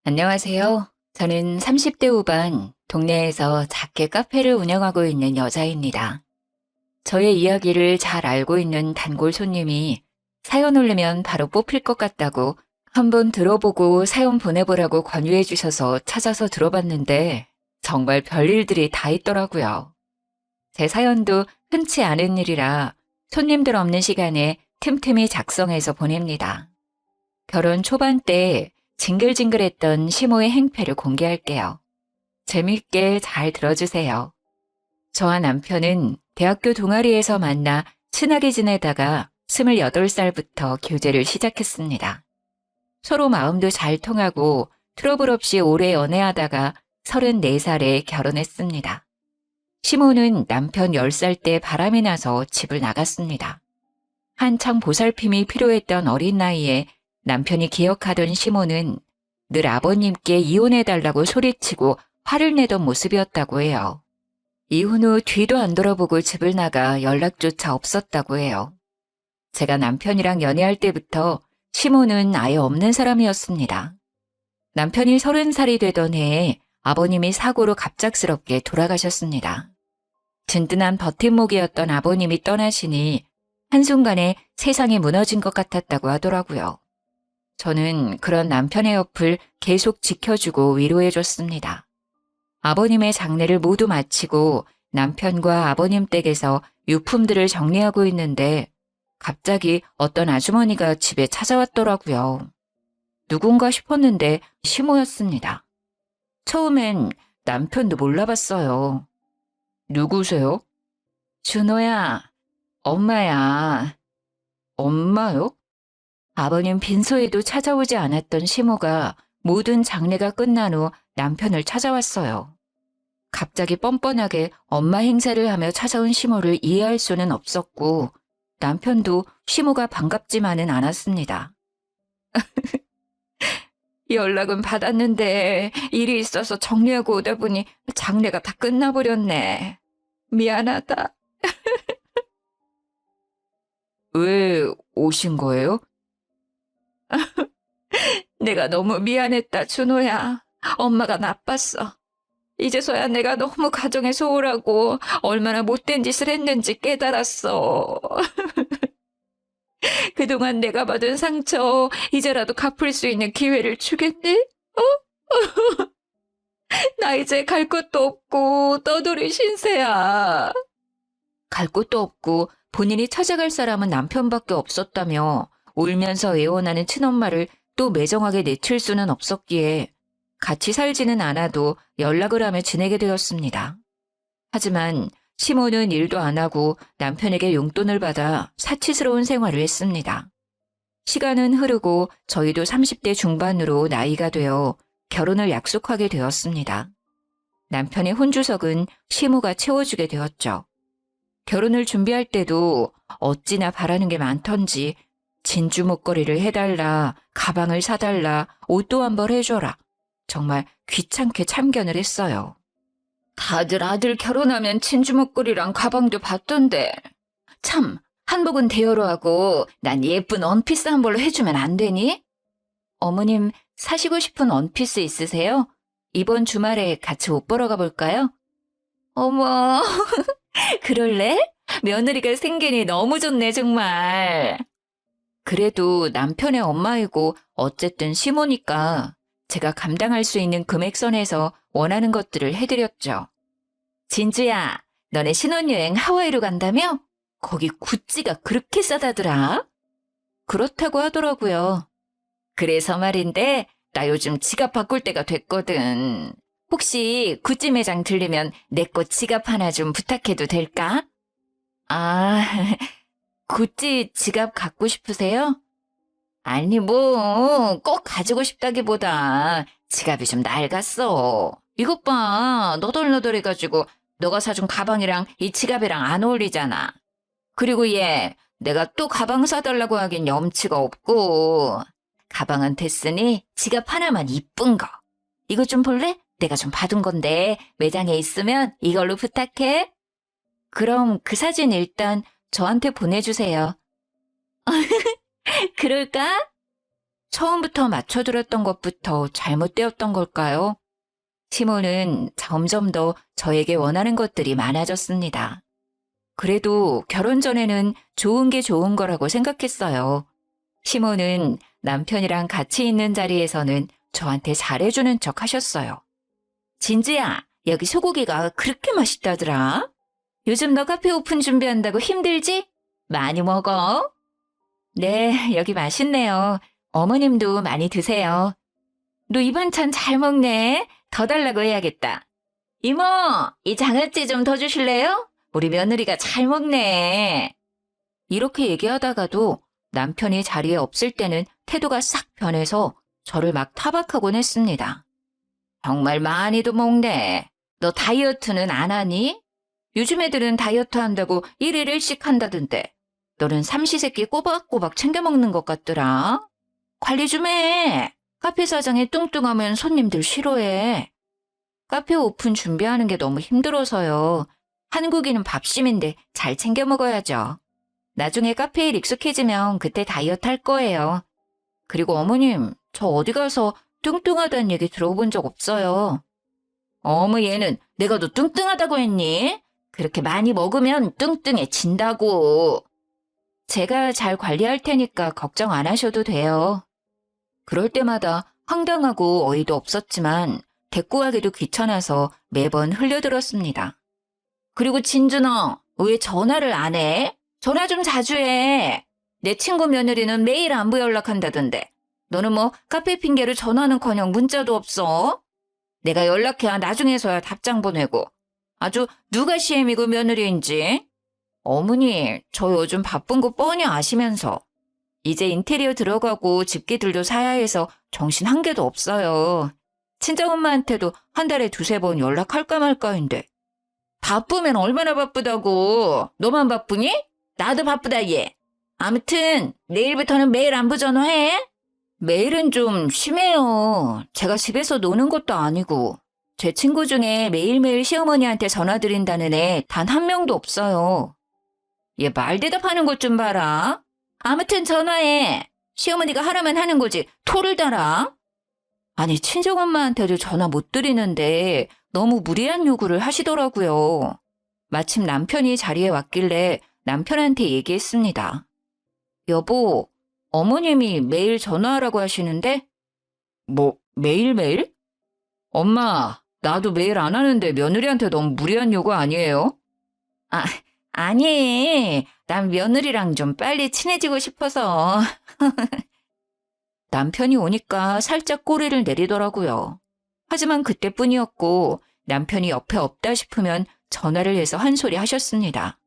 안녕하세요. 저는 30대 후반 동네에서 작게 카페를 운영하고 있는 여자입니다. 저의 이야기를 잘 알고 있는 단골 손님이 사연 올리면 바로 뽑힐 것 같다고 한번 들어보고 사연 보내보라고 권유해 주셔서 찾아서 들어봤는데 정말 별일들이 다 있더라고요. 제 사연도 흔치 않은 일이라 손님들 없는 시간에 틈틈이 작성해서 보냅니다. 결혼 초반 때 징글징글했던 시모의 행패를 공개할게요. 재밌게 잘 들어주세요. 저와 남편은 대학교 동아리에서 만나 친하게 지내다가 28살부터 교제를 시작했습니다. 서로 마음도 잘 통하고 트러블 없이 오래 연애하다가 34살에 결혼했습니다. 시모는 남편 10살 때 바람이 나서 집을 나갔습니다. 한창 보살핌이 필요했던 어린 나이에 남편이 기억하던 시모는 늘 아버님께 이혼해달라고 소리치고 화를 내던 모습이었다고 해요. 이혼 후 뒤도 안 돌아보고 집을 나가 연락조차 없었다고 해요. 제가 남편이랑 연애할 때부터 시모는 아예 없는 사람이었습니다. 남편이 30살이 되던 해에 아버님이 사고로 갑작스럽게 돌아가셨습니다. 든든한 버팀목이었던 아버님이 떠나시니 한순간에 세상이 무너진 것 같았다고 하더라고요. 저는 그런 남편의 옆을 계속 지켜주고 위로해줬습니다. 아버님의 장례를 모두 마치고 남편과 아버님 댁에서 유품들을 정리하고 있는데 갑자기 어떤 아주머니가 집에 찾아왔더라고요. 누군가 싶었는데 시모였습니다. 처음엔 남편도 몰라봤어요. 누구세요? 준호야, 엄마야. 엄마요? 아버님 빈소에도 찾아오지 않았던 시모가 모든 장례가 끝난 후 남편을 찾아왔어요. 갑자기 뻔뻔하게 엄마 행세를 하며 찾아온 시모를 이해할 수는 없었고 남편도 시모가 반갑지만은 않았습니다. 연락은 받았는데 일이 있어서 정리하고 오다 보니 장례가 다 끝나버렸네. 미안하다. 왜 오신 거예요? 내가 너무 미안했다, 준호야. 엄마가 나빴어. 이제서야 내가 너무 가정에 소홀하고 얼마나 못된 짓을 했는지 깨달았어. 그동안 내가 받은 상처 이제라도 갚을 수 있는 기회를 주겠네? 어? 나 이제 갈 곳도 없고 떠돌이 신세야. 갈 곳도 없고 본인이 찾아갈 사람은 남편밖에 없었다며 울면서 애원하는 친엄마를 또 매정하게 내칠 수는 없었기에 같이 살지는 않아도 연락을 하며 지내게 되었습니다. 하지만 시모는 일도 안 하고 남편에게 용돈을 받아 사치스러운 생활을 했습니다. 시간은 흐르고 저희도 30대 중반으로 나이가 되어 결혼을 약속하게 되었습니다. 남편의 혼주석은 시모가 채워주게 되었죠. 결혼을 준비할 때도 어찌나 바라는 게 많던지 진주 목걸이를 해달라, 가방을 사달라, 옷도 한 벌 해줘라. 정말 귀찮게 참견을 했어요. 다들 아들 결혼하면 진주 목걸이랑 가방도 받던데. 참, 한복은 대여로 하고 난 예쁜 원피스 한 벌로 해주면 안 되니? 어머님 사시고 싶은 원피스 있으세요? 이번 주말에 같이 옷 보러 가볼까요? 어머, 그럴래? 며느리가 생기니 너무 좋네, 정말. 그래도 남편의 엄마이고 어쨌든 시모니까 제가 감당할 수 있는 금액선에서 원하는 것들을 해드렸죠. 진주야, 너네 신혼여행 하와이로 간다며? 거기 구찌가 그렇게 싸다더라? 그렇다고 하더라고요. 그래서 말인데 나 요즘 지갑 바꿀 때가 됐거든. 혹시 구찌 매장 들리면 내 거 지갑 하나 좀 부탁해도 될까? 아, 구찌 지갑 갖고 싶으세요? 아니, 뭐, 꼭 가지고 싶다기보다 지갑이 좀 낡았어. 이것 봐, 너덜너덜해가지고 너가 사준 가방이랑 이 지갑이랑 안 어울리잖아. 그리고 얘, 내가 또 가방 사달라고 하긴 염치가 없고. 가방은 됐으니 지갑 하나만 이쁜 거. 이거 좀 볼래? 내가 좀 받은 건데 매장에 있으면 이걸로 부탁해. 그럼 그 사진 일단 저한테 보내주세요. 그럴까? 처음부터 맞춰들었던 것부터 잘못되었던 걸까요? 시몬은 점점 더 저에게 원하는 것들이 많아졌습니다. 그래도 결혼 전에는 좋은 게 좋은 거라고 생각했어요. 시몬은 남편이랑 같이 있는 자리에서는 저한테 잘해주는 척 하셨어요. 진주야, 여기 소고기가 그렇게 맛있다더라. 요즘 너 카페 오픈 준비한다고 힘들지? 많이 먹어. 네, 여기 맛있네요. 어머님도 많이 드세요. 너 이 반찬 잘 먹네. 더 달라고 해야겠다. 이모, 이 장아찌 좀 더 주실래요? 우리 며느리가 잘 먹네. 이렇게 얘기하다가도 남편이 자리에 없을 때는 태도가 싹 변해서 저를 막 타박하곤 했습니다. 정말 많이도 먹네. 너 다이어트는 안 하니? 요즘 애들은 다이어트 한다고 1일 1식 한다던데. 너는 삼시세끼 꼬박꼬박 챙겨 먹는 것 같더라. 관리 좀 해. 카페 사장이 뚱뚱하면 손님들 싫어해. 카페 오픈 준비하는 게 너무 힘들어서요. 한국인은 밥심인데 잘 챙겨 먹어야죠. 나중에 카페에 익숙해지면 그때 다이어트 할 거예요. 그리고 어머님, 저 어디 가서 뚱뚱하다는 얘기 들어본 적 없어요. 어머, 얘는 내가 너 뚱뚱하다고 했니? 그렇게 많이 먹으면 뚱뚱해진다고. 제가 잘 관리할 테니까 걱정 안 하셔도 돼요. 그럴 때마다 황당하고 어이도 없었지만 대꾸하기도 귀찮아서 매번 흘려들었습니다. 그리고 진준아, 왜 전화를 안 해? 전화 좀 자주 해. 내 친구 며느리는 매일 안부 연락한다던데. 너는 뭐 카페 핑계로 전화는커녕 문자도 없어? 내가 연락해야 나중에서야 답장 보내고. 아주 누가 시엠이고 며느리인지. 어머니, 저 요즘 바쁜 거 뻔히 아시면서. 이제 인테리어 들어가고 집기들도 사야 해서 정신 한 개도 없어요. 친정엄마한테도 한 달에 2-3번 연락할까 말까인데. 바쁘면 얼마나 바쁘다고. 너만 바쁘니? 나도 바쁘다 얘. 아무튼 내일부터는 매일 안부 전화해. 매일은 좀 심해요. 제가 집에서 노는 것도 아니고. 제 친구 중에 매일매일 시어머니한테 전화드린다는 애 단 한 명도 없어요. 얘 말 대답하는 것 좀 봐라. 아무튼 전화해. 시어머니가 하라면 하는 거지. 토를 달아. 아니, 친정엄마한테도 전화 못 드리는데 너무 무리한 요구를 하시더라고요. 마침 남편이 자리에 왔길래 남편한테 얘기했습니다. 여보, 어머님이 매일 전화하라고 하시는데? 뭐, 매일매일? 엄마, 나도 매일 안 하는데 며느리한테 너무 무리한 요구 아니에요? 아니, 난 며느리랑 좀 빨리 친해지고 싶어서. 남편이 오니까 살짝 꼬리를 내리더라고요. 하지만 그때뿐이었고 남편이 옆에 없다 싶으면 전화를 해서 한 소리 하셨습니다.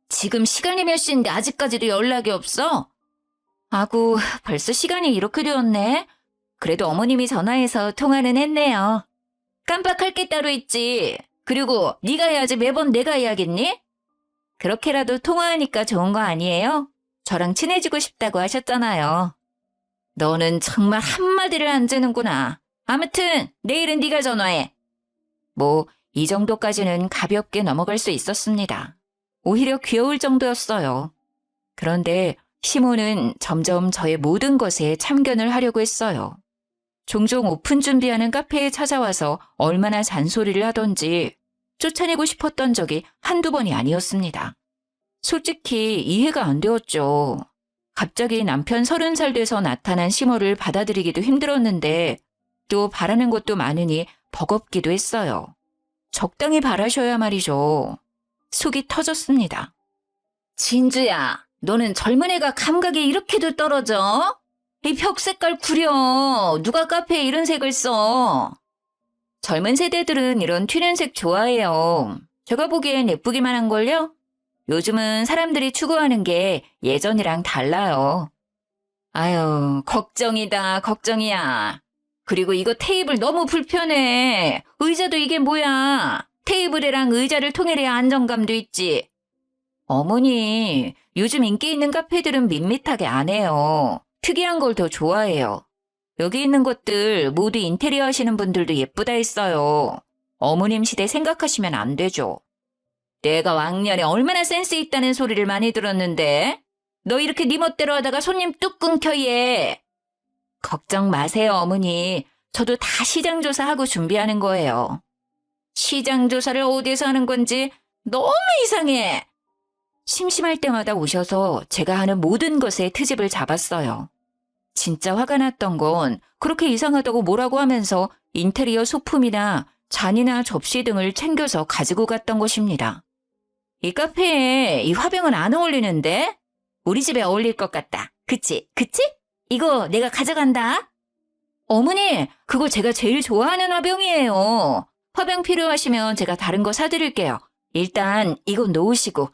지금 시간이 몇 시인데 아직까지도 연락이 없어? 아구, 벌써 시간이 이렇게 되었네. 그래도 어머님이 전화해서 통화는 했네요. 깜빡할 게 따로 있지. 그리고 네가 해야지 매번 내가 해야겠니? 그렇게라도 통화하니까 좋은 거 아니에요? 저랑 친해지고 싶다고 하셨잖아요. 너는 정말 한마디를 안 주는구나. 아무튼 내일은 네가 전화해. 뭐 이 정도까지는 가볍게 넘어갈 수 있었습니다. 오히려 귀여울 정도였어요. 그런데 시몬은 점점 저의 모든 것에 참견을 하려고 했어요. 종종 오픈 준비하는 카페에 찾아와서 얼마나 잔소리를 하던지 쫓아내고 싶었던 적이 한두 번이 아니었습니다. 솔직히 이해가 안 되었죠. 갑자기 남편 30살 돼서 나타난 시모를 받아들이기도 힘들었는데 또 바라는 것도 많으니 버겁기도 했어요. 적당히 바라셔야 말이죠. 속이 터졌습니다. 진주야, 너는 젊은 애가 감각이 이렇게도 떨어져? 이 벽 색깔 구려. 누가 카페에 이런 색을 써? 젊은 세대들은 이런 튀는 색 좋아해요. 제가 보기엔 예쁘기만 한걸요? 요즘은 사람들이 추구하는 게 예전이랑 달라요. 아유, 걱정이다, 걱정이야. 그리고 이거 테이블 너무 불편해. 의자도 이게 뭐야. 테이블이랑 의자를 통일해야 안정감도 있지. 어머니, 요즘 인기 있는 카페들은 밋밋하게 안 해요. 특이한 걸 더 좋아해요. 여기 있는 것들 모두 인테리어 하시는 분들도 예쁘다 했어요. 어머님 시대 생각하시면 안 되죠. 내가 왕년에 얼마나 센스 있다는 소리를 많이 들었는데 너 이렇게 네 멋대로 하다가 손님 뚝 끊겨 얘. 걱정 마세요, 어머니. 저도 다 시장 조사하고 준비하는 거예요. 시장 조사를 어디서 하는 건지 너무 이상해. 심심할 때마다 오셔서 제가 하는 모든 것에 트집을 잡았어요. 진짜 화가 났던 건 그렇게 이상하다고 뭐라고 하면서 인테리어 소품이나 잔이나 접시 등을 챙겨서 가지고 갔던 것입니다. 이 카페에 이 화병은 안 어울리는데? 우리 집에 어울릴 것 같다. 그치? 그치? 이거 내가 가져간다. 어머니, 그거 제가 제일 좋아하는 화병이에요. 화병 필요하시면 제가 다른 거 사드릴게요. 일단 이거 놓으시고.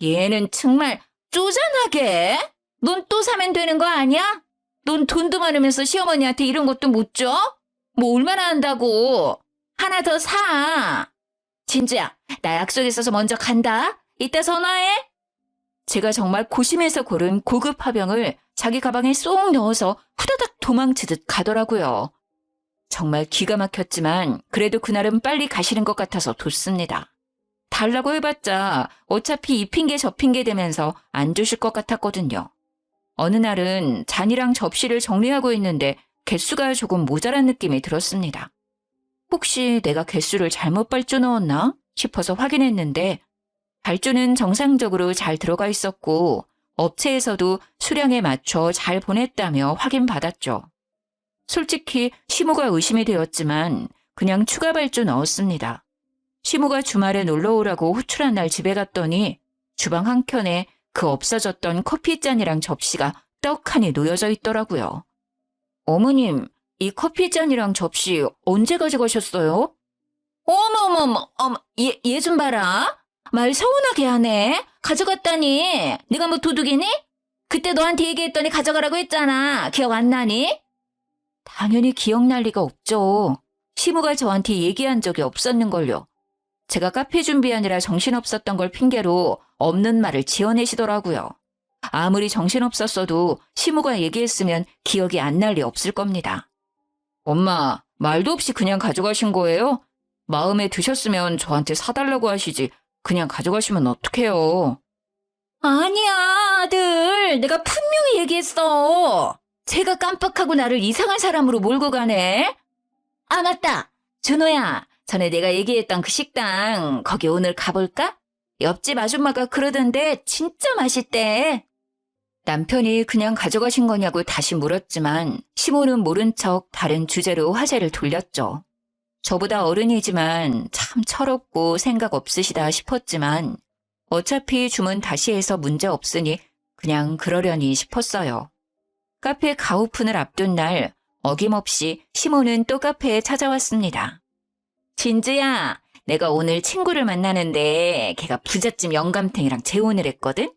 얘는 정말 쪼잔하게. 넌 또 사면 되는 거 아니야? 넌 돈도 많으면서 시어머니한테 이런 것도 못 줘? 뭐 얼마나 한다고. 하나 더 사. 진주야, 나 약속 있어서 먼저 간다. 이따 전화해. 제가 정말 고심해서 고른 고급 화병을 자기 가방에 쏙 넣어서 후다닥 도망치듯 가더라고요. 정말 기가 막혔지만 그래도 그날은 빨리 가시는 것 같아서 뒀습니다. 달라고 해봤자 어차피 이 핑계 저 핑계 대면서 안 주실 것 같았거든요. 어느 날은 잔이랑 접시를 정리하고 있는데 개수가 조금 모자란 느낌이 들었습니다. 혹시 내가 개수를 잘못 발주 넣었나 싶어서 확인했는데 발주는 정상적으로 잘 들어가 있었고 업체에서도 수량에 맞춰 잘 보냈다며 확인받았죠. 솔직히 시모가 의심이 되었지만 그냥 추가 발주 넣었습니다. 시모가 주말에 놀러오라고 호출한 날 집에 갔더니 주방 한켠에 그 없어졌던 커피잔이랑 접시가 떡하니 놓여져 있더라고요. 어머님, 이 커피잔이랑 접시 언제 가져가셨어요? 어머머머, 얘 좀 봐라. 말 서운하게 하네. 가져갔다니. 네가 뭐 도둑이니? 그때 너한테 얘기했더니 가져가라고 했잖아. 기억 안 나니? 당연히 기억날 리가 없죠. 시무가 저한테 얘기한 적이 없었는걸요. 제가 카페 준비하느라 정신없었던 걸 핑계로 없는 말을 지어내시더라고요. 아무리 정신없었어도 시무가 얘기했으면 기억이 안 날 리 없을 겁니다. 엄마, 말도 없이 그냥 가져가신 거예요? 마음에 드셨으면 저한테 사달라고 하시지 그냥 가져가시면 어떡해요? 아니야, 아들. 내가 분명히 얘기했어. 제가 깜빡하고 나를 이상한 사람으로 몰고 가네. 아, 맞다. 준호야, 전에 내가 얘기했던 그 식당 거기 오늘 가볼까? 옆집 아줌마가 그러던데 진짜 맛있대. 남편이 그냥 가져가신 거냐고 다시 물었지만 시모는 모른 척 다른 주제로 화제를 돌렸죠. 저보다 어른이지만 참 철없고 생각 없으시다 싶었지만 어차피 주문 다시 해서 문제 없으니 그냥 그러려니 싶었어요. 카페 가오픈을 앞둔 날 어김없이 시모는 또 카페에 찾아왔습니다. 진주야, 내가 오늘 친구를 만나는데 걔가 부잣집 영감탱이랑 재혼을 했거든?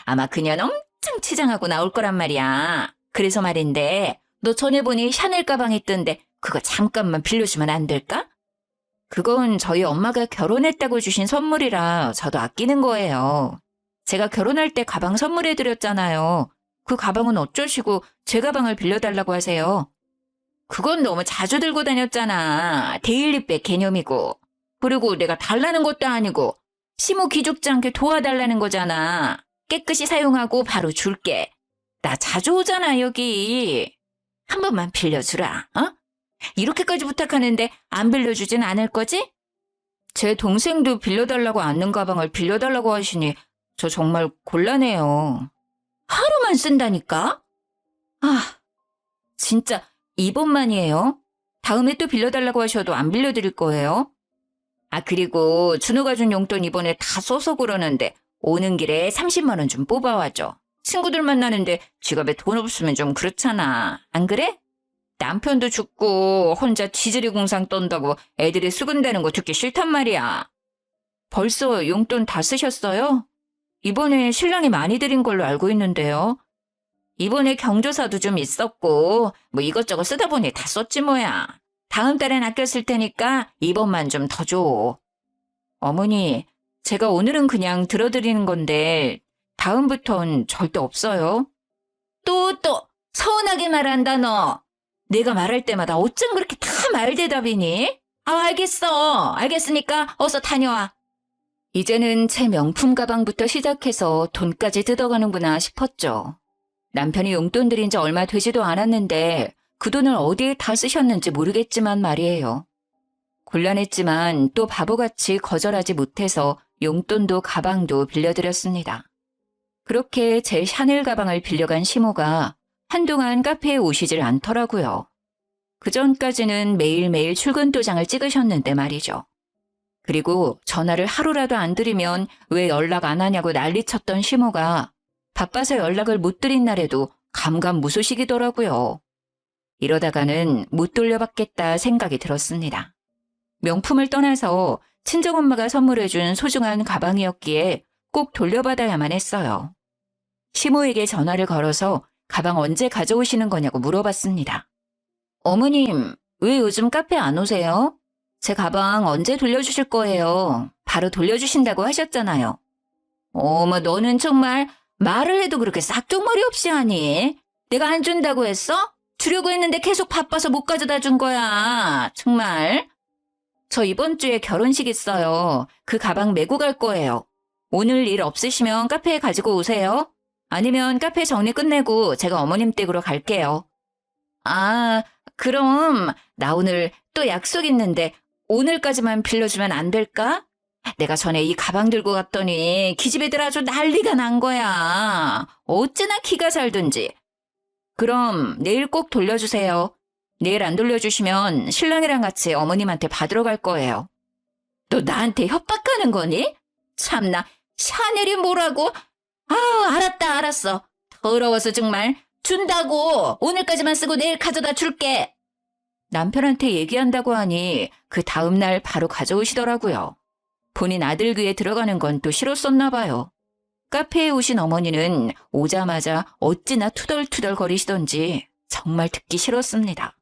아마 그년 엄청 치장하고 나올 거란 말이야. 그래서 말인데 너 전에 보니 샤넬 가방 있던데 그거 잠깐만 빌려주면 안 될까? 그건 저희 엄마가 결혼했다고 주신 선물이라 저도 아끼는 거예요. 제가 결혼할 때 가방 선물해드렸잖아요. 그 가방은 어쩌시고 제 가방을 빌려달라고 하세요? 그건 너무 자주 들고 다녔잖아. 데일리백 개념이고. 그리고 내가 달라는 것도 아니고 시모 기죽지 않게 도와달라는 거잖아. 깨끗이 사용하고 바로 줄게. 나 자주 오잖아 여기. 한 번만 빌려주라. 어? 이렇게까지 부탁하는데 안 빌려주진 않을 거지? 제 동생도 빌려달라고 않는 가방을 빌려달라고 하시니 저 정말 곤란해요. 하루만 쓴다니까? 아, 진짜 이번만이에요. 다음에 또 빌려달라고 하셔도 안 빌려드릴 거예요. 아, 그리고 준호가 준 용돈 이번에 다 써서 그러는데 오는 길에 30만 원 좀 뽑아와줘. 친구들 만나는데 지갑에 돈 없으면 좀 그렇잖아. 안 그래? 남편도 죽고 혼자 지지리 공상 떤다고 애들이 수근대는 거 듣기 싫단 말이야. 벌써 용돈 다 쓰셨어요? 이번에 신랑이 많이 드린 걸로 알고 있는데요. 이번에 경조사도 좀 있었고 뭐 이것저것 쓰다 보니 다 썼지 뭐야. 다음 달엔 아껴 쓸 테니까 이번만 좀 더 줘. 어머니, 제가 오늘은 그냥 들어드리는 건데 다음부턴 절대 없어요. 또 서운하게 말한다 너. 내가 말할 때마다 어쩜 그렇게 다 말대답이니? 아, 알겠어. 알겠으니까 어서 다녀와. 이제는 제 명품 가방부터 시작해서 돈까지 뜯어가는구나 싶었죠. 남편이 용돈 드린 지 얼마 되지도 않았는데 그 돈을 어디에 다 쓰셨는지 모르겠지만 말이에요. 곤란했지만 또 바보같이 거절하지 못해서 용돈도 가방도 빌려드렸습니다. 그렇게 제 샤넬 가방을 빌려간 시모가 한동안 카페에 오시질 않더라고요. 그전까지는 매일매일 출근 도장을 찍으셨는데 말이죠. 그리고 전화를 하루라도 안 드리면 왜 연락 안 하냐고 난리쳤던 시모가 바빠서 연락을 못 드린 날에도 감감무소식이더라고요. 이러다가는 못 돌려받겠다 생각이 들었습니다. 명품을 떠나서 친정엄마가 선물해준 소중한 가방이었기에 꼭 돌려받아야만 했어요. 시모에게 전화를 걸어서 가방 언제 가져오시는 거냐고 물어봤습니다. 어머님, 왜 요즘 카페 안 오세요? 제 가방 언제 돌려주실 거예요? 바로 돌려주신다고 하셨잖아요. 어머, 너는 정말 말을 해도 그렇게 싹둑머리 없이 하니? 내가 안 준다고 했어? 주려고 했는데 계속 바빠서 못 가져다 준 거야. 정말. 저 이번 주에 결혼식 있어요. 그 가방 메고 갈 거예요. 오늘 일 없으시면 카페에 가지고 오세요. 아니면 카페 정리 끝내고 제가 어머님 댁으로 갈게요. 아, 그럼 나 오늘 또 약속 있는데 오늘까지만 빌려주면 안 될까? 내가 전에 이 가방 들고 갔더니 기집애들 아주 난리가 난 거야. 어찌나 기가 살든지. 그럼 내일 꼭 돌려주세요. 내일 안 돌려주시면 신랑이랑 같이 어머님한테 받으러 갈 거예요. 너 나한테 협박하는 거니? 참나, 샤넬이 뭐라고? 알았다, 알았어. 더러워서 정말. 준다고. 오늘까지만 쓰고 내일 가져다 줄게. 남편한테 얘기한다고 하니 그 다음날 바로 가져오시더라고요. 본인 아들 귀에 들어가는 건 또 싫었었나 봐요. 카페에 오신 어머니는 오자마자 어찌나 투덜투덜 거리시던지 정말 듣기 싫었습니다.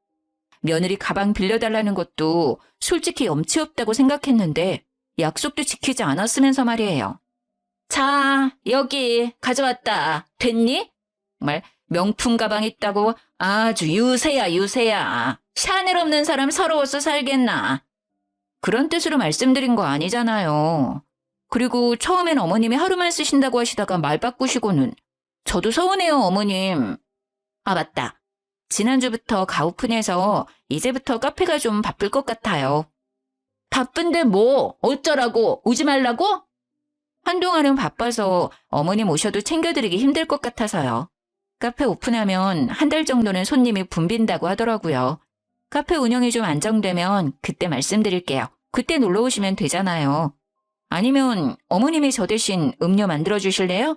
며느리 가방 빌려달라는 것도 솔직히 염치 없다고 생각했는데 약속도 지키지 않았으면서 말이에요. 자, 여기 가져왔다. 됐니? 정말 명품 가방 있다고 아주 유세야, 유세야. 샤넬 없는 사람 서러워서 살겠나. 그런 뜻으로 말씀드린 거 아니잖아요. 그리고 처음엔 어머님이 하루만 쓰신다고 하시다가 말 바꾸시고는. 저도 서운해요, 어머님. 아, 맞다. 지난주부터 가오픈해서 이제부터 카페가 좀 바쁠 것 같아요. 바쁜데 뭐? 어쩌라고? 오지 말라고? 한동안은 바빠서 어머님 오셔도 챙겨드리기 힘들 것 같아서요. 카페 오픈하면 한 달 정도는 손님이 붐빈다고 하더라고요. 카페 운영이 좀 안정되면 그때 말씀드릴게요. 그때 놀러 오시면 되잖아요. 아니면 어머님이 저 대신 음료 만들어 주실래요?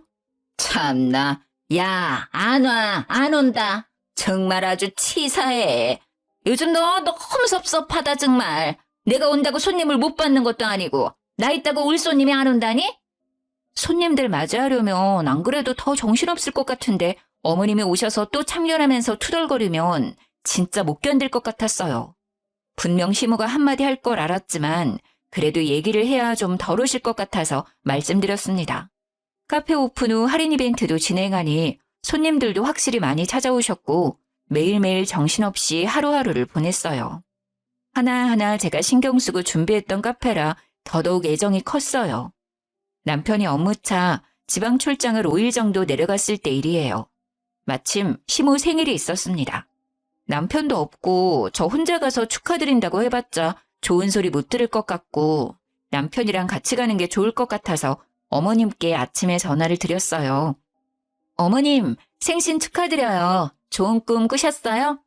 참나. 야, 안 와. 안 온다. 정말 아주 치사해. 요즘 너 너무 섭섭하다 정말. 내가 온다고 손님을 못 받는 것도 아니고 나 있다고 올 손님이 안 온다니? 손님들 맞이하려면 안 그래도 더 정신없을 것 같은데 어머님이 오셔서 또 참견하면서 투덜거리면 진짜 못 견딜 것 같았어요. 분명 시모가 한마디 할 걸 알았지만 그래도 얘기를 해야 좀 덜 오실 것 같아서 말씀드렸습니다. 카페 오픈 후 할인 이벤트도 진행하니 손님들도 확실히 많이 찾아오셨고 매일매일 정신없이 하루하루를 보냈어요. 하나하나 제가 신경 쓰고 준비했던 카페라 더더욱 애정이 컸어요. 남편이 업무차 지방 출장을 5일 정도 내려갔을 때 일이에요. 마침 시모 생일이 있었습니다. 남편도 없고 저 혼자 가서 축하드린다고 해봤자 좋은 소리 못 들을 것 같고 남편이랑 같이 가는 게 좋을 것 같아서 어머님께 아침에 전화를 드렸어요. 어머님, 생신 축하드려요. 좋은 꿈 꾸셨어요?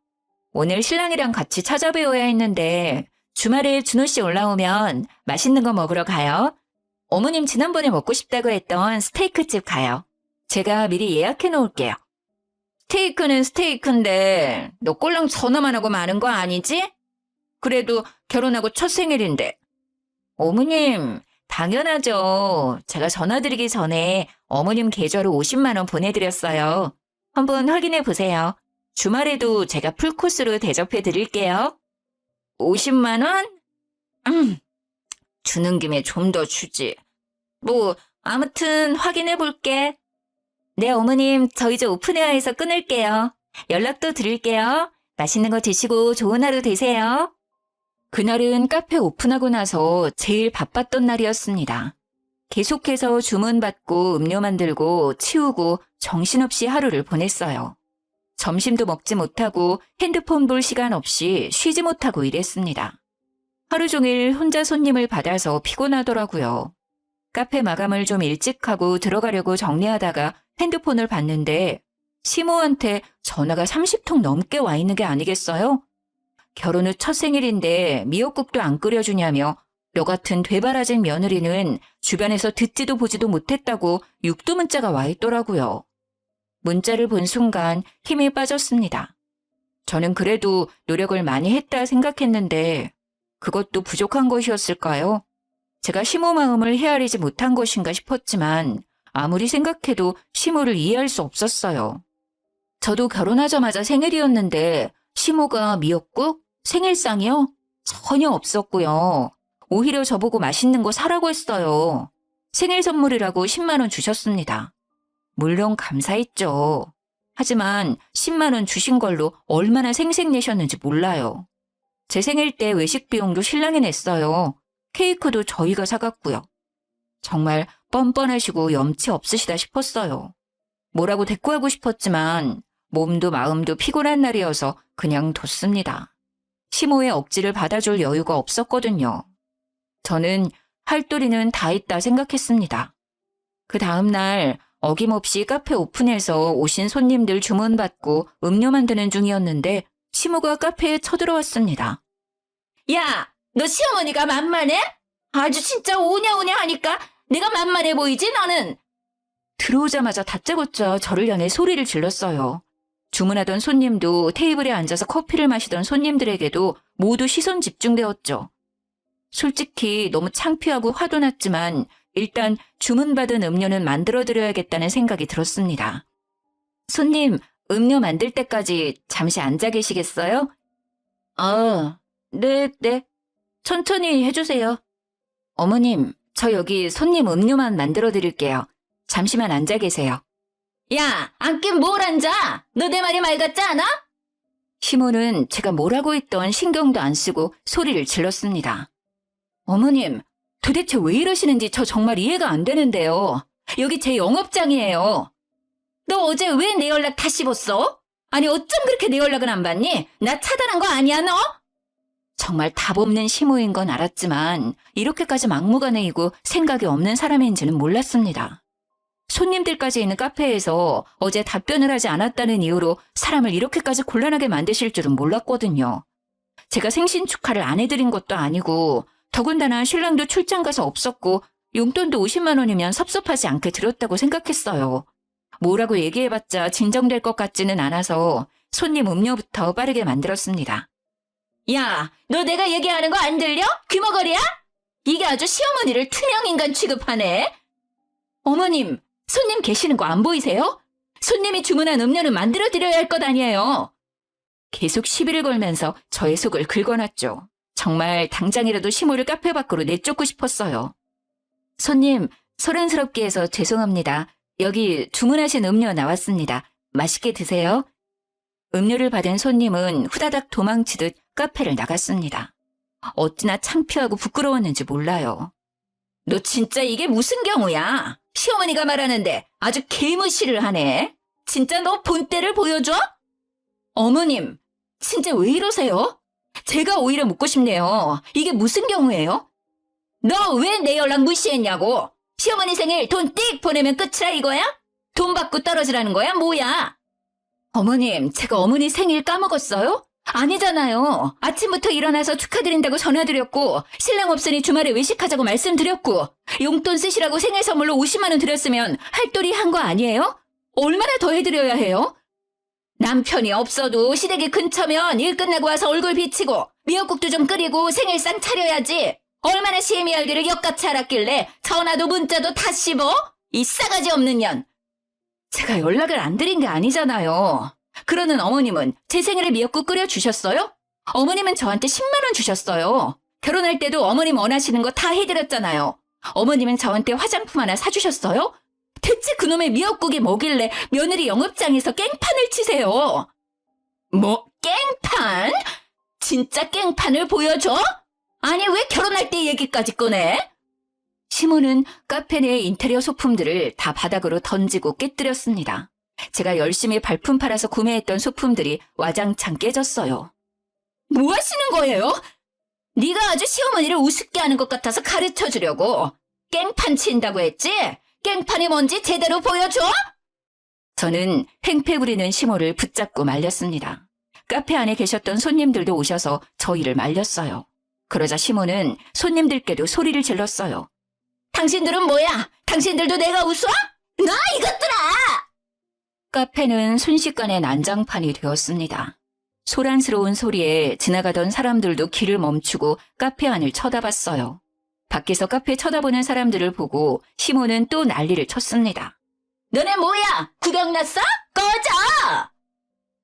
오늘 신랑이랑 같이 찾아뵈어야 했는데 주말에 준호 씨 올라오면 맛있는 거 먹으러 가요. 어머님 지난번에 먹고 싶다고 했던 스테이크집 가요. 제가 미리 예약해 놓을게요. 스테이크는 스테이크인데 너 꼴랑 전화만 하고 마는 거 아니지? 그래도 결혼하고 첫 생일인데. 어머님, 당연하죠. 제가 전화드리기 전에 어머님 계좌로 50만 원 보내드렸어요. 한번 확인해 보세요. 주말에도 제가 풀코스로 대접해 드릴게요. 50만 원? 주는 김에 좀 더 주지. 뭐 아무튼 확인해 볼게. 네, 어머님, 저 이제 오픈헤어에서 끊을게요. 연락도 드릴게요. 맛있는 거 드시고 좋은 하루 되세요. 그날은 카페 오픈하고 나서 제일 바빴던 날이었습니다. 계속해서 주문받고 음료 만들고 치우고 정신없이 하루를 보냈어요. 점심도 먹지 못하고 핸드폰 볼 시간 없이 쉬지 못하고 일했습니다. 하루 종일 혼자 손님을 받아서 피곤하더라고요. 카페 마감을 좀 일찍 하고 들어가려고 정리하다가 핸드폰을 봤는데 시모한테 전화가 30통 넘게 와 있는 게 아니겠어요? 결혼 후 첫 생일인데 미역국도 안 끓여주냐며 너 같은 되바라진 며느리는 주변에서 듣지도 보지도 못했다고 육두 문자가 와 있더라고요. 문자를 본 순간 힘이 빠졌습니다. 저는 그래도 노력을 많이 했다 생각했는데 그것도 부족한 것이었을까요? 제가 시모 마음을 헤아리지 못한 것인가 싶었지만 아무리 생각해도 시모를 이해할 수 없었어요. 저도 결혼하자마자 생일이었는데 시모가 미역국? 생일상이요? 전혀 없었고요. 오히려 저보고 맛있는 거 사라고 했어요. 생일 선물이라고 10만 원 주셨습니다. 물론 감사했죠. 하지만 10만 원 주신 걸로 얼마나 생색내셨는지 몰라요. 제 생일 때 외식 비용도 신랑이 냈어요. 케이크도 저희가 사갔고요. 정말 뻔뻔하시고 염치 없으시다 싶었어요. 뭐라고 대꾸하고 싶었지만 몸도 마음도 피곤한 날이어서 그냥 뒀습니다. 시모의 억지를 받아줄 여유가 없었거든요. 저는 할도리는 다 했다 생각했습니다. 그 다음 날 어김없이 카페 오픈해서 오신 손님들 주문받고 음료 만드는 중이었는데 시모가 카페에 쳐들어왔습니다. 야, 너 시어머니가 만만해? 아주 진짜 오냐오냐 하니까 내가 만만해 보이지 너는? 들어오자마자 다짜고짜 저를 향해 소리를 질렀어요. 주문하던 손님도 테이블에 앉아서 커피를 마시던 손님들에게도 모두 시선 집중되었죠. 솔직히 너무 창피하고 화도 났지만 일단 주문받은 음료는 만들어드려야겠다는 생각이 들었습니다. 손님, 음료 만들 때까지 잠시 앉아 계시겠어요? 네. 천천히 해주세요. 어머님, 저 여기 손님 음료만 만들어 드릴게요. 잠시만 앉아 계세요. 야, 앉긴 뭘 앉아? 너 내 말이 말 같지 않아? 시모는 제가 뭐라고 했던 신경도 안 쓰고 소리를 질렀습니다. 어머님, 도대체 왜 이러시는지 저 정말 이해가 안 되는데요. 여기 제 영업장이에요. 너 어제 왜 내 연락 다 씹었어? 아니 어쩜 그렇게 내 연락은 안 받니? 나 차단한 거 아니야 너? 정말 답 없는 시모인 건 알았지만 이렇게까지 막무가내이고 생각이 없는 사람인지는 몰랐습니다. 손님들까지 있는 카페에서 어제 답변을 하지 않았다는 이유로 사람을 이렇게까지 곤란하게 만드실 줄은 몰랐거든요. 제가 생신 축하를 안 해드린 것도 아니고 더군다나 신랑도 출장 가서 없었고 용돈도 50만 원이면 섭섭하지 않게 드렸다고 생각했어요. 뭐라고 얘기해봤자 진정될 것 같지는 않아서 손님 음료부터 빠르게 만들었습니다. 야, 너 내가 얘기하는 거 안 들려? 귀머거리야? 이게 아주 시어머니를 투명인간 취급하네. 어머님, 손님 계시는 거 안 보이세요? 손님이 주문한 음료는 만들어드려야 할 것 아니에요. 계속 시비를 걸면서 저의 속을 긁어놨죠. 정말 당장이라도 시모를 카페 밖으로 내쫓고 싶었어요. 손님, 소란스럽게 해서 죄송합니다. 여기 주문하신 음료 나왔습니다. 맛있게 드세요. 음료를 받은 손님은 후다닥 도망치듯 카페를 나갔습니다. 어찌나 창피하고 부끄러웠는지 몰라요. 너 진짜 이게 무슨 경우야? 시어머니가 말하는데 아주 개무시를 하네. 진짜 너 본때를 보여줘? 어머님, 진짜 왜 이러세요? 제가 오히려 묻고 싶네요. 이게 무슨 경우예요? 너 왜 내 연락 무시했냐고? 시어머니 생일 돈 띡 보내면 끝이라 이거야? 돈 받고 떨어지라는 거야? 뭐야? 어머님, 제가 어머니 생일 까먹었어요? 아니잖아요. 아침부터 일어나서 축하드린다고 전화드렸고 신랑 없으니 주말에 외식하자고 말씀드렸고 용돈 쓰시라고 생일 선물로 50만 원 드렸으면 할도리 한 거 아니에요? 얼마나 더 해드려야 해요? 남편이 없어도 시댁이 근처면 일 끝나고 와서 얼굴 비치고 미역국도 좀 끓이고 생일상 차려야지. 얼마나 시애미 알기를 역같이 알았길래 전화도 문자도 다 씹어? 이 싸가지 없는 년. 제가 연락을 안 드린 게 아니잖아요. 그러는 어머님은 제 생일에 미역국 끓여주셨어요? 어머님은 저한테 10만 원 주셨어요. 결혼할 때도 어머님 원하시는 거 다 해드렸잖아요. 어머님은 저한테 화장품 하나 사주셨어요? 대체 그놈의 미역국이 뭐길래 며느리 영업장에서 깽판을 치세요? 뭐 깽판? 진짜 깽판을 보여줘? 아니 왜 결혼할 때 얘기까지 꺼내? 시모는 카페 내 인테리어 소품들을 다 바닥으로 던지고 깨뜨렸습니다. 제가 열심히 발품 팔아서 구매했던 소품들이 와장창 깨졌어요. 뭐 하시는 거예요? 네가 아주 시어머니를 우습게 하는 것 같아서 가르쳐주려고. 깽판 친다고 했지? 깽판이 뭔지 제대로 보여줘? 저는 횡패 부리는 시모를 붙잡고 말렸습니다. 카페 안에 계셨던 손님들도 오셔서 저희를 말렸어요. 그러자 시모는 손님들께도 소리를 질렀어요. 당신들은 뭐야? 당신들도 내가 웃어? 나 이것들아! 카페는 순식간에 난장판이 되었습니다. 소란스러운 소리에 지나가던 사람들도 길을 멈추고 카페 안을 쳐다봤어요. 밖에서 카페 쳐다보는 사람들을 보고 시모는 또 난리를 쳤습니다. 너네 뭐야? 구경 났어? 꺼져!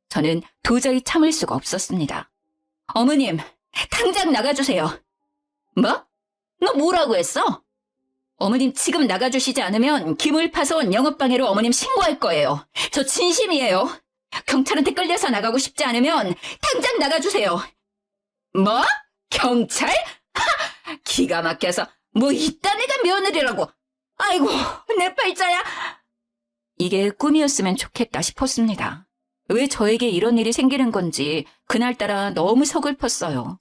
저는 도저히 참을 수가 없었습니다. 어머님, 당장 나가주세요. 뭐? 너 뭐라고 했어? 어머님 지금 나가주시지 않으면 기물파손 영업방해로 어머님 신고할 거예요. 저 진심이에요. 경찰한테 끌려서 나가고 싶지 않으면 당장 나가주세요. 뭐? 경찰? 하! 기가 막혀서 뭐 이딴 애가 며느리라고. 아이고 내 팔자야. 이게 꿈이었으면 좋겠다 싶었습니다. 왜 저에게 이런 일이 생기는 건지 그날따라 너무 서글펐어요.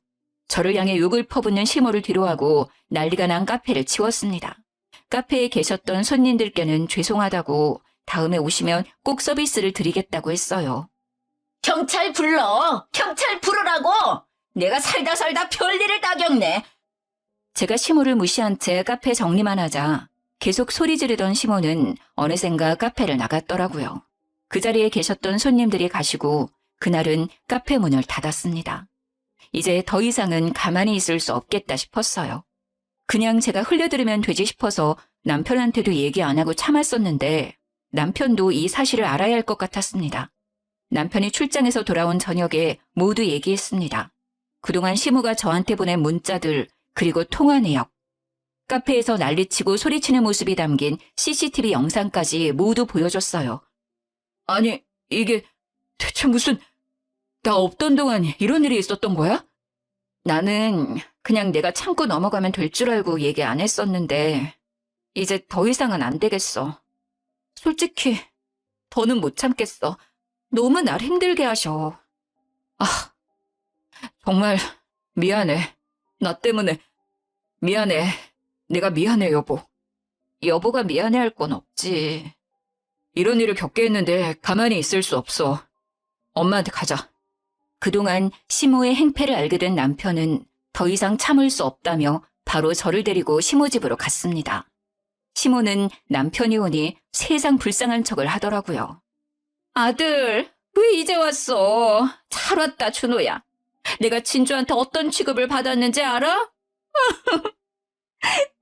저를 향해 욕을 퍼붓는 시모를 뒤로하고 난리가 난 카페를 치웠습니다. 카페에 계셨던 손님들께는 죄송하다고 다음에 오시면 꼭 서비스를 드리겠다고 했어요. 경찰 불러! 경찰 부르라고! 내가 살다 별일을 다 겪네. 제가 시모를 무시한 채 카페 정리만 하자 계속 소리 지르던 시모는 어느샌가 카페를 나갔더라고요. 그 자리에 계셨던 손님들이 가시고 그날은 카페 문을 닫았습니다. 이제 더 이상은 가만히 있을 수 없겠다 싶었어요. 그냥 제가 흘려들으면 되지 싶어서 남편한테도 얘기 안 하고 참았었는데 남편도 이 사실을 알아야 할 것 같았습니다. 남편이 출장에서 돌아온 저녁에 모두 얘기했습니다. 그동안 시모가 저한테 보낸 문자들 그리고 통화 내역, 카페에서 난리치고 소리치는 모습이 담긴 CCTV 영상까지 모두 보여줬어요. 아니, 이게 대체 무슨 나 없던 동안 이런 일이 있었던 거야? 나는 그냥 내가 참고 넘어가면 될 줄 알고 얘기 안 했었는데 이제 더 이상은 안 되겠어. 솔직히 더는 못 참겠어. 너무 날 힘들게 하셔. 아, 정말 미안해. 나 때문에 미안해. 내가 미안해, 여보. 여보가 미안해할 건 없지. 이런 일을 겪게 했는데 가만히 있을 수 없어. 엄마한테 가자. 그동안 시모의 행패를 알게 된 남편은 더 이상 참을 수 없다며 바로 저를 데리고 시모 집으로 갔습니다. 시모는 남편이 오니 세상 불쌍한 척을 하더라고요. 아들, 왜 이제 왔어? 잘 왔다, 준호야. 내가 진주한테 어떤 취급을 받았는지 알아?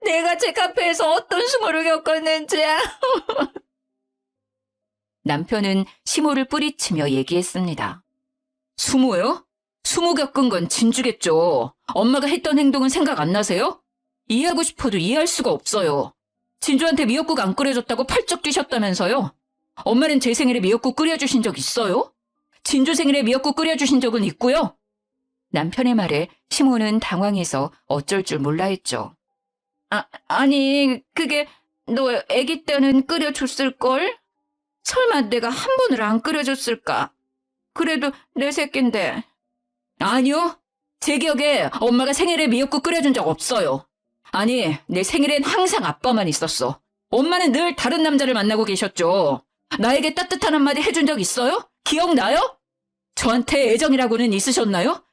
내가 제 카페에서 어떤 수모를 겪었는지야. 남편은 시모를 뿌리치며 얘기했습니다. 수모요? 수모 겪은 건 진주겠죠. 엄마가 했던 행동은 생각 안 나세요? 이해하고 싶어도 이해할 수가 없어요. 진주한테 미역국 안 끓여줬다고 펄쩍 뛰셨다면서요? 엄마는 제 생일에 미역국 끓여주신 적 있어요? 진주 생일에 미역국 끓여주신 적은 있고요. 남편의 말에 시모는 당황해서 어쩔 줄 몰라 했죠. 아니 그게 너 아기 때는 끓여줬을걸? 설마 내가 한 번을 안 끓여줬을까? 그래도 내 새끼인데. 아니요. 제 기억에 엄마가 생일에 미역국 끓여준 적 없어요. 아니, 내 생일엔 항상 아빠만 있었어. 엄마는 늘 다른 남자를 만나고 계셨죠. 나에게 따뜻한 한마디 해준 적 있어요? 기억나요? 저한테 애정이라고는 있으셨나요?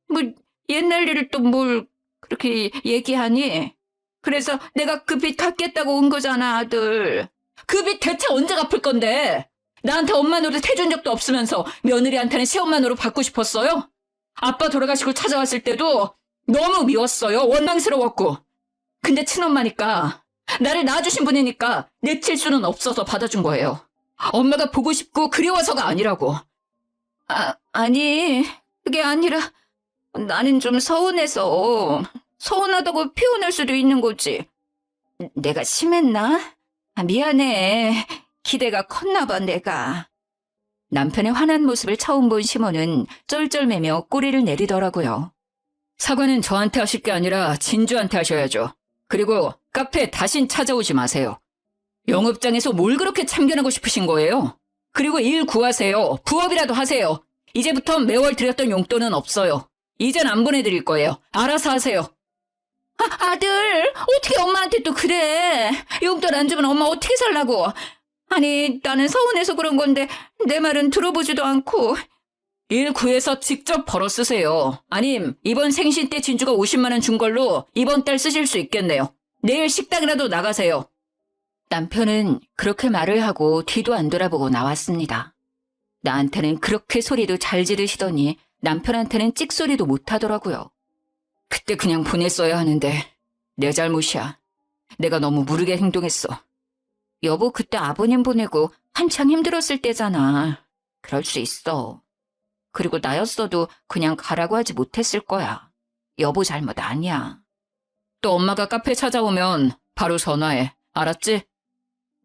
뭐 옛날 일을 또 뭘 그렇게 얘기하니? 그래서 내가 그 빚 갚겠다고 온 거잖아, 아들. 그 빚 대체 언제 갚을 건데? 나한테 엄마 노릇 해준 적도 없으면서 며느리한테는 시엄마 노릇 받고 싶었어요? 아빠 돌아가시고 찾아왔을 때도 너무 미웠어요. 원망스러웠고. 근데 친엄마니까, 나를 낳아주신 분이니까 내칠 수는 없어서 받아준 거예요. 엄마가 보고 싶고 그리워서가 아니라고. 아니, 그게 아니라 나는 좀 서운해서 서운하다고 표현할 수도 있는 거지. 내가 심했나? 미안해. 기대가 컸나 봐, 내가. 남편의 화난 모습을 처음 본 시모는 쩔쩔매며 꼬리를 내리더라고요. 사과는 저한테 하실 게 아니라 진주한테 하셔야죠. 그리고 카페에 다신 찾아오지 마세요. 영업장에서 뭘 그렇게 참견하고 싶으신 거예요? 그리고 일 구하세요. 부업이라도 하세요. 이제부턴 매월 드렸던 용돈은 없어요. 이젠 안 보내드릴 거예요. 알아서 하세요. 아들, 어떻게 엄마한테 또 그래? 용돈 안 주면 엄마 어떻게 살라고? 아니, 나는 서운해서 그런 건데 내 말은 들어보지도 않고. 일 구해서 직접 벌어 쓰세요. 아님 이번 생신 때 진주가 50만 원 준 걸로 이번 달 쓰실 수 있겠네요. 내일 식당이라도 나가세요. 남편은 그렇게 말을 하고 뒤도 안 돌아보고 나왔습니다. 나한테는 그렇게 소리도 잘 지르시더니 남편한테는 찍소리도 못 하더라고요. 그때 그냥 보냈어야 하는데 내 잘못이야. 내가 너무 무르게 행동했어. 여보, 그때 아버님 보내고 한창 힘들었을 때잖아. 그럴 수 있어. 그리고 나였어도 그냥 가라고 하지 못했을 거야. 여보 잘못 아니야. 또 엄마가 카페 찾아오면 바로 전화해. 알았지?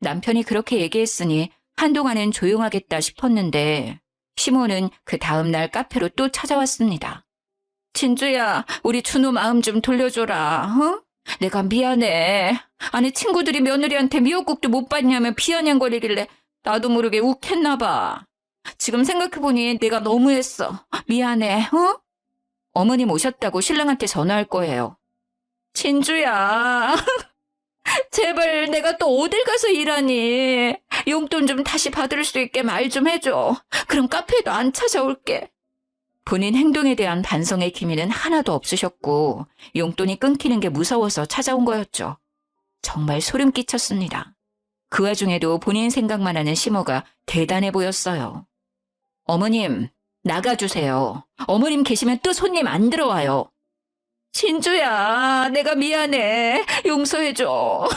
남편이 그렇게 얘기했으니 한동안은 조용하겠다 싶었는데 시모는 그 다음날 카페로 또 찾아왔습니다. 진주야, 우리 준호 마음 좀 돌려줘라. 어? 내가 미안해. 아니, 친구들이 며느리한테 미역국도 못 받냐며 비아냥거리길래 나도 모르게 욱했나 봐. 지금 생각해보니 내가 너무했어. 미안해. 어? 어머님 오셨다고 신랑한테 전화할 거예요. 진주야. 제발 내가 또 어딜 가서 일하니. 용돈 좀 다시 받을 수 있게 말 좀 해줘. 그럼 카페에도 안 찾아올게. 본인 행동에 대한 반성의 기미는 하나도 없으셨고 용돈이 끊기는 게 무서워서 찾아온 거였죠. 정말 소름 끼쳤습니다. 그 와중에도 본인 생각만 하는 시모가 대단해 보였어요. 어머님, 나가주세요. 어머님 계시면 또 손님 안 들어와요. 진주야, 내가 미안해. 용서해줘.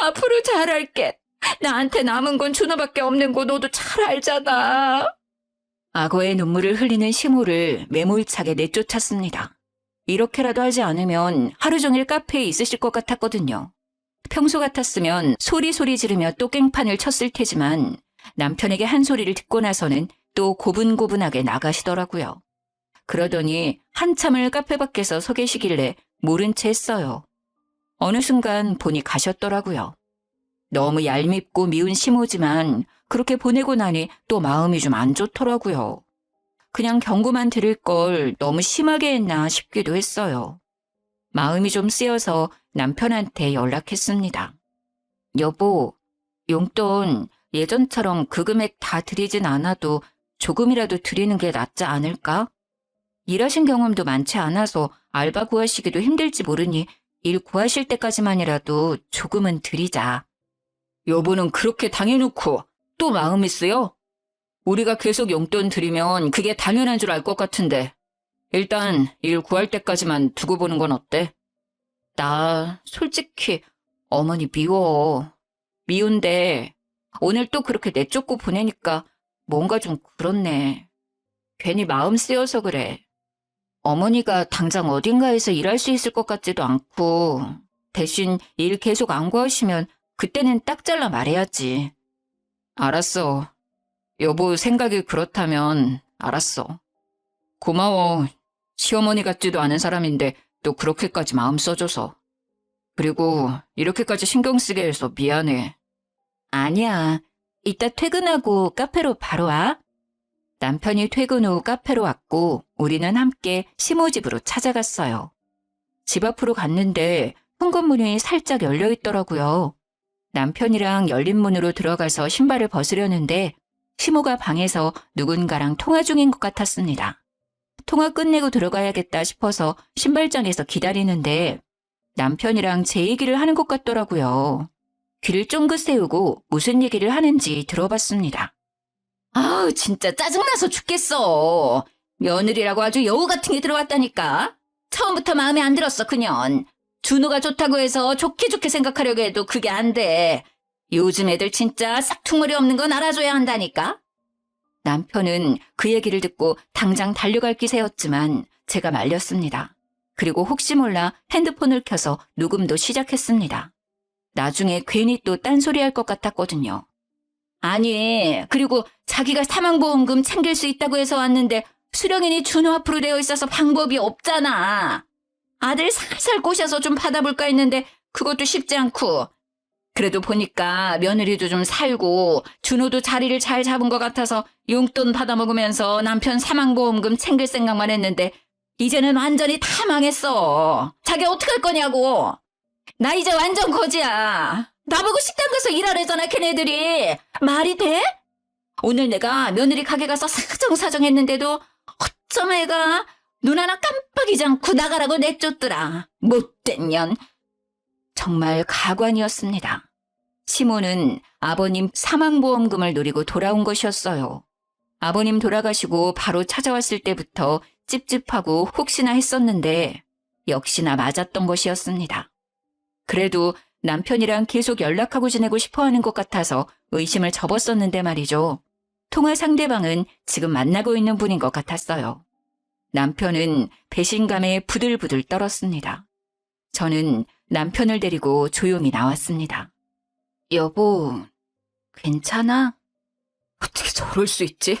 앞으로 잘할게. 나한테 남은 건 준호밖에 없는 거 너도 잘 알잖아. 악어의 눈물을 흘리는 시모를 매몰차게 내쫓았습니다. 이렇게라도 하지 않으면 하루 종일 카페에 있으실 것 같았거든요. 평소 같았으면 소리 지르며 또 깽판을 쳤을 테지만 남편에게 한 소리를 듣고 나서는 또 고분고분하게 나가시더라고요. 그러더니 한참을 카페 밖에서 서 계시길래 모른 채 했어요. 어느 순간 보니 가셨더라고요. 너무 얄밉고 미운 시모지만 그렇게 보내고 나니 또 마음이 좀 안 좋더라고요. 그냥 경고만 드릴 걸 너무 심하게 했나 싶기도 했어요. 마음이 좀 쓰여서 남편한테 연락했습니다. 여보, 용돈 예전처럼 그 금액 다 드리진 않아도 조금이라도 드리는 게 낫지 않을까? 일하신 경험도 많지 않아서 알바 구하시기도 힘들지 모르니 일 구하실 때까지만이라도 조금은 드리자. 여보는 그렇게 당해놓고 또 마음이 쓰여? 우리가 계속 용돈 드리면 그게 당연한 줄 알 것 같은데 일단 일 구할 때까지만 두고 보는 건 어때? 나 솔직히 어머니 미워. 미운데 오늘 또 그렇게 내쫓고 보내니까 뭔가 좀 그렇네. 괜히 마음 쓰여서 그래. 어머니가 당장 어딘가에서 일할 수 있을 것 같지도 않고 대신 일 계속 안 구하시면 그때는 딱 잘라 말해야지. 알았어. 여보 생각이 그렇다면 알았어. 고마워. 시어머니 같지도 않은 사람인데 또 그렇게까지 마음 써줘서. 그리고 이렇게까지 신경 쓰게 해서 미안해. 아니야. 이따 퇴근하고 카페로 바로 와. 남편이 퇴근 후 카페로 왔고 우리는 함께 시모 집으로 찾아갔어요. 집 앞으로 갔는데 현관문이 살짝 열려 있더라고요. 남편이랑 열린 문으로 들어가서 신발을 벗으려는데 시모가 방에서 누군가랑 통화 중인 것 같았습니다. 통화 끝내고 들어가야겠다 싶어서 신발장에서 기다리는데 남편이랑 제 얘기를 하는 것 같더라고요. 귀를 쫑긋 세우고 무슨 얘기를 하는지 들어봤습니다. 아우, 진짜 짜증나서 죽겠어. 며느리라고 아주 여우 같은 게 들어왔다니까. 처음부터 마음에 안 들었어, 그년. 준호가 좋다고 해서 좋게 생각하려고 해도 그게 안 돼. 요즘 애들 진짜 싹퉁머리 없는 건 알아줘야 한다니까. 남편은 그 얘기를 듣고 당장 달려갈 기세였지만 제가 말렸습니다. 그리고 혹시 몰라 핸드폰을 켜서 녹음도 시작했습니다. 나중에 괜히 또 딴소리 할 것 같았거든요. 아니, 그리고 자기가 사망보험금 챙길 수 있다고 해서 왔는데 수령인이 준호 앞으로 되어 있어서 방법이 없잖아. 아들 살살 꼬셔서 좀 받아볼까 했는데 그것도 쉽지 않고. 그래도 보니까 며느리도 좀 살고 준호도 자리를 잘 잡은 것 같아서 용돈 받아먹으면서 남편 사망보험금 챙길 생각만 했는데 이제는 완전히 다 망했어. 자기 어떡할 거냐고. 나 이제 완전 거지야. 나보고 식당 가서 일하래잖아, 걔네들이. 말이 돼? 오늘 내가 며느리 가게 가서 사정사정 했는데도 어쩜 애가 눈 하나 깜빡이지 않고 나가라고 내쫓더라. 못된 년. 정말 가관이었습니다. 시모는 아버님 사망보험금을 노리고 돌아온 것이었어요. 아버님 돌아가시고 바로 찾아왔을 때부터 찝찝하고 혹시나 했었는데 역시나 맞았던 것이었습니다. 그래도 남편이랑 계속 연락하고 지내고 싶어하는 것 같아서 의심을 접었었는데 말이죠. 통화 상대방은 지금 만나고 있는 분인 것 같았어요. 남편은 배신감에 부들부들 떨었습니다. 저는 남편을 데리고 조용히 나왔습니다. 여보, 괜찮아? 어떻게 저럴 수 있지?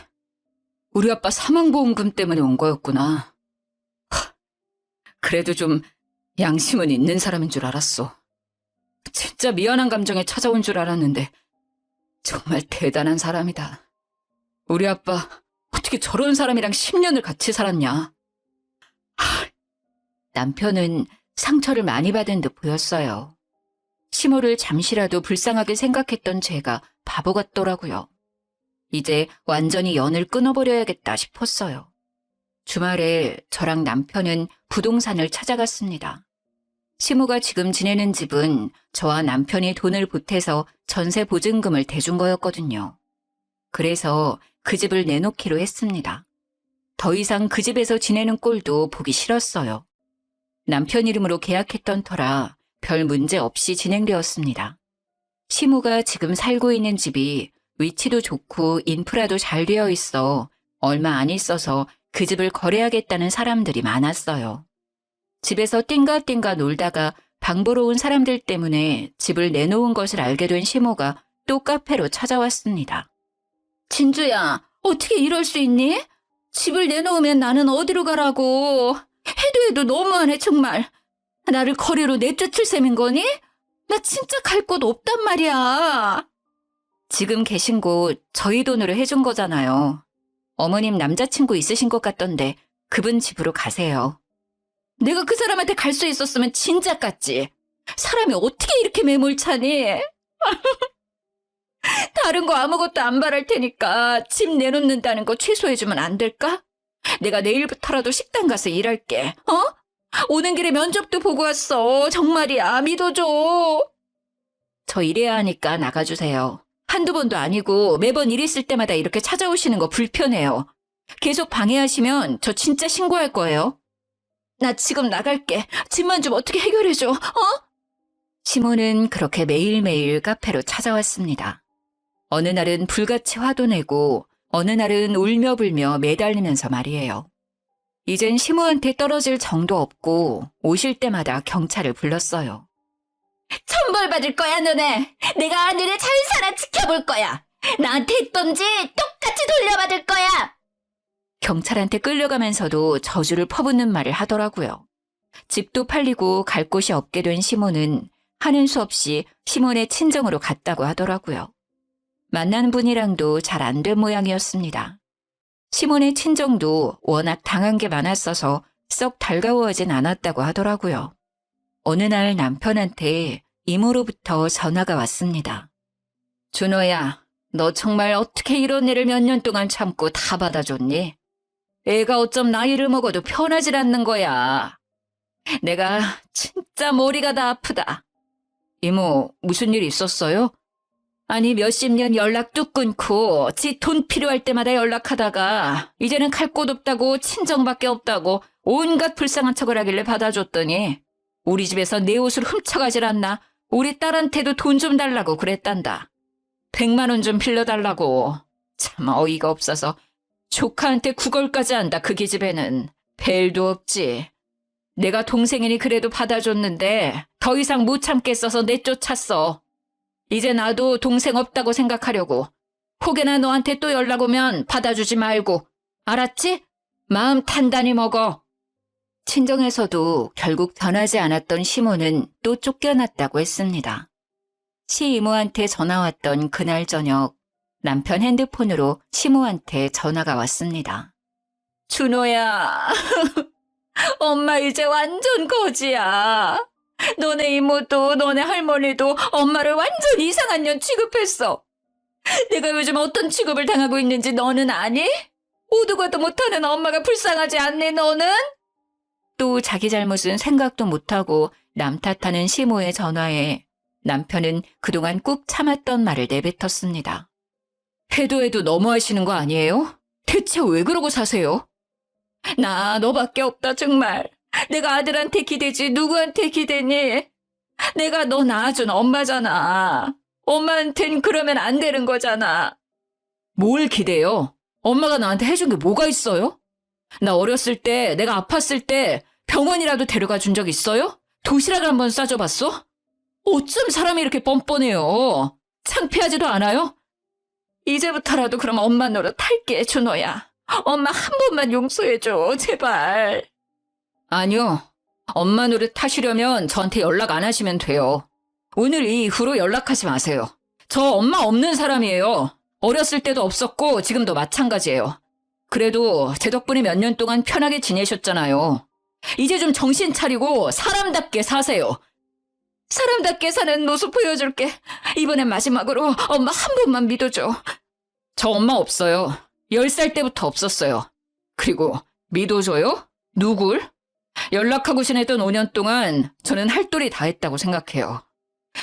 우리 아빠 사망보험금 때문에 온 거였구나. 그래도 좀 양심은 있는 사람인 줄 알았어. 진짜 미안한 감정에 찾아온 줄 알았는데 정말 대단한 사람이다. 우리 아빠 어떻게 저런 사람이랑 10년을 같이 살았냐? 남편은 상처를 많이 받은 듯 보였어요. 시모를 잠시라도 불쌍하게 생각했던 제가 바보 같더라고요. 이제 완전히 연을 끊어버려야겠다 싶었어요. 주말에 저랑 남편은 부동산을 찾아갔습니다. 시모가 지금 지내는 집은 저와 남편이 돈을 보태서 전세 보증금을 대준 거였거든요. 그래서 그 집을 내놓기로 했습니다. 더 이상 그 집에서 지내는 꼴도 보기 싫었어요. 남편 이름으로 계약했던 터라 별 문제 없이 진행되었습니다. 시모가 지금 살고 있는 집이 위치도 좋고 인프라도 잘 되어 있어 얼마 안 있어서 그 집을 거래하겠다는 사람들이 많았어요. 집에서 띵가띵가 놀다가 방 보러 온 사람들 때문에 집을 내놓은 것을 알게 된 시모가 또 카페로 찾아왔습니다. 진주야, 어떻게 이럴 수 있니? 집을 내놓으면 나는 어디로 가라고. 해도 너무하네 정말. 나를 거리로 내쫓을 셈인 거니? 나 진짜 갈 곳 없단 말이야. 지금 계신 곳 저희 돈으로 해준 거잖아요. 어머님 남자친구 있으신 것 같던데 그분 집으로 가세요. 내가 그 사람한테 갈 수 있었으면 진작 갔지. 사람이 어떻게 이렇게 매몰차니? 다른 거 아무것도 안 바랄 테니까 집 내놓는다는 거 취소해주면 안 될까? 내가 내일부터라도 식당 가서 일할게. 오는 길에 면접도 보고 왔어. 정말이야. 믿어줘. 저 일해야 하니까 나가주세요. 한두 번도 아니고 매번 일 있을 때마다 이렇게 찾아오시는 거 불편해요. 계속 방해하시면 저 진짜 신고할 거예요. 나 지금 나갈게. 집만 좀 어떻게 해결해줘. 시모는 그렇게 매일매일 카페로 찾아왔습니다. 어느 날은 불같이 화도 내고 어느 날은 울며 불며 매달리면서 말이에요. 이젠 시모한테 떨어질 정도 없고 오실 때마다 경찰을 불렀어요. 천벌 받을 거야 너네. 내가 너네 잘 살아 지켜볼 거야. 나한테 했던지 똑같이 돌려받을 거야. 경찰한테 끌려가면서도 저주를 퍼붓는 말을 하더라고요. 집도 팔리고 갈 곳이 없게 된 시모는 하는 수 없이 시몬의 친정으로 갔다고 하더라고요. 만난 분이랑도 잘 안 된 모양이었습니다. 시몬의 친정도 워낙 당한 게 많았어서 썩 달가워하진 않았다고 하더라고요. 어느 날 남편한테 이모로부터 전화가 왔습니다. 준호야, 너 정말 어떻게 이런 일을 몇 년 동안 참고 다 받아줬니? 애가 어쩜 나이를 먹어도 편하질 않는 거야. 내가 진짜 머리가 다 아프다. 이모, 무슨 일 있었어요? 아니 몇십 년 연락도 끊고 지 돈 필요할 때마다 연락하다가 이제는 갈 곳 없다고 친정밖에 없다고 온갖 불쌍한 척을 하길래 받아줬더니 우리 집에서 내 옷을 훔쳐가질 않나 우리 딸한테도 돈 좀 달라고 그랬단다. 100만 원 좀 빌려달라고. 참 어이가 없어서 조카한테 구걸까지 한다. 그 기집애는. 벨도 없지. 내가 동생이니 그래도 받아줬는데 더 이상 못 참겠어서 내쫓았어. 이제 나도 동생 없다고 생각하려고. 혹여나 너한테 또 연락 오면 받아주지 말고. 알았지? 마음 단단히 먹어. 친정에서도 결국 변하지 않았던 시모는 또 쫓겨났다고 했습니다. 시이모한테 전화 왔던 그날 저녁, 남편 핸드폰으로 시모한테 전화가 왔습니다. 준호야, 엄마 이제 완전 거지야. 너네 이모도 너네 할머니도 엄마를 완전 이상한 년 취급했어. 내가 요즘 어떤 취급을 당하고 있는지 너는 아니? 오도 가도 못하는 엄마가 불쌍하지 않니 너는? 또 자기 잘못은 생각도 못하고 남 탓하는 시모의 전화에 남편은 그동안 꾹 참았던 말을 내뱉었습니다. 해도 너무하시는 거 아니에요? 대체 왜 그러고 사세요? 나 너밖에 없다 정말. 내가 아들한테 기대지 누구한테 기대니? 내가 너 낳아준 엄마잖아. 엄마한텐 그러면 안 되는 거잖아. 뭘 기대요? 엄마가 나한테 해준 게 뭐가 있어요? 나 어렸을 때 내가 아팠을 때 병원이라도 데려가 준 적 있어요? 도시락을 한번 싸줘봤어? 어쩜 사람이 이렇게 뻔뻔해요? 창피하지도 않아요? 이제부터라도 그럼 엄마 노릇 할게, 준호야. 엄마 한 번만 용서해줘, 제발. 아니요. 엄마 노릇 하시려면 저한테 연락 안 하시면 돼요. 오늘 이후로 연락하지 마세요. 저 엄마 없는 사람이에요. 어렸을 때도 없었고 지금도 마찬가지예요. 그래도 제 덕분에 몇 년 동안 편하게 지내셨잖아요. 이제 좀 정신 차리고 사람답게 사세요. 사람답게 사는 모습 보여줄게. 이번엔 마지막으로 엄마 한 번만 믿어줘. 저 엄마 없어요. 10살 때부터 없었어요. 그리고 믿어줘요? 누굴? 연락하고 지내던 5년 동안 저는 할 도리 다 했다고 생각해요.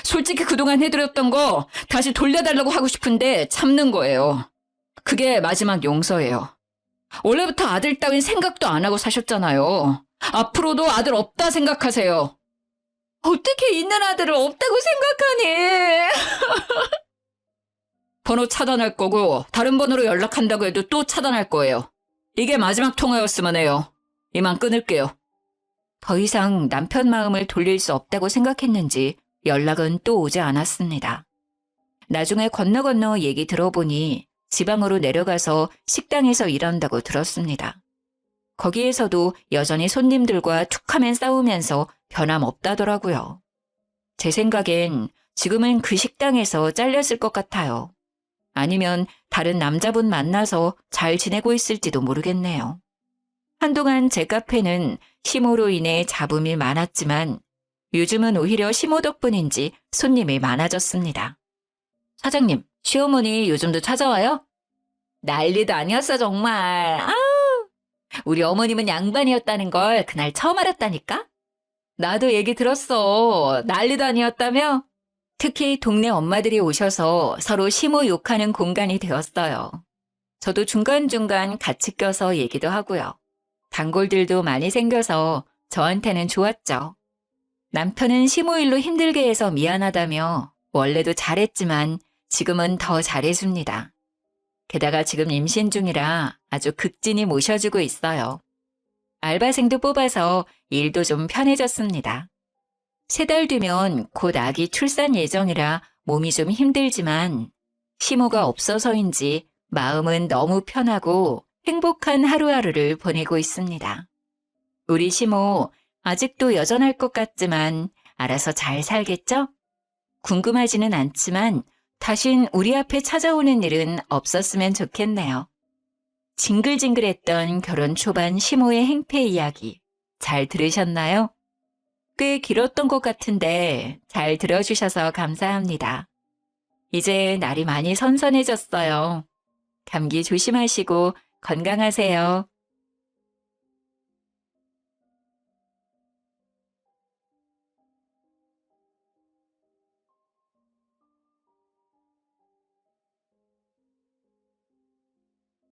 솔직히 그동안 해드렸던 거 다시 돌려달라고 하고 싶은데 참는 거예요. 그게 마지막 용서예요. 원래부터 아들 따윈 생각도 안 하고 사셨잖아요. 앞으로도 아들 없다 생각하세요. 어떻게 있는 아들을 없다고 생각하니? 번호 차단할 거고 다른 번호로 연락한다고 해도 또 차단할 거예요. 이게 마지막 통화였으면 해요. 이만 끊을게요. 더 이상 남편 마음을 돌릴 수 없다고 생각했는지 연락은 또 오지 않았습니다. 나중에 건너 얘기 들어보니 지방으로 내려가서 식당에서 일한다고 들었습니다. 거기에서도 여전히 손님들과 툭하면 싸우면서 변함없다더라고요. 제 생각엔 지금은 그 식당에서 잘렸을 것 같아요. 아니면 다른 남자분 만나서 잘 지내고 있을지도 모르겠네요. 한동안 제 카페는 시모로 인해 잡음이 많았지만 요즘은 오히려 시모 덕분인지 손님이 많아졌습니다. 사장님, 시어머니 요즘도 찾아와요? 난리도 아니었어 정말. 아우, 우리 어머님은 양반이었다는 걸 그날 처음 알았다니까? 나도 얘기 들었어. 난리도 아니었다며? 특히 동네 엄마들이 오셔서 서로 시모 욕하는 공간이 되었어요. 저도 중간중간 같이 껴서 얘기도 하고요. 단골들도 많이 생겨서 저한테는 좋았죠. 남편은 시모 일로 힘들게 해서 미안하다며 원래도 잘했지만 지금은 더 잘해줍니다. 게다가 지금 임신 중이라 아주 극진히 모셔주고 있어요. 알바생도 뽑아서 일도 좀 편해졌습니다. 3달 뒤면 곧 아기 출산 예정이라 몸이 좀 힘들지만 시모가 없어서인지 마음은 너무 편하고 행복한 하루하루를 보내고 있습니다. 우리 시모 아직도 여전할 것 같지만 알아서 잘 살겠죠? 궁금하지는 않지만 다신 우리 앞에 찾아오는 일은 없었으면 좋겠네요. 징글징글했던 결혼 초반 시모의 행패 이야기 잘 들으셨나요? 꽤 길었던 것 같은데 잘 들어주셔서 감사합니다. 이제 날이 많이 선선해졌어요. 감기 조심하시고 건강하세요.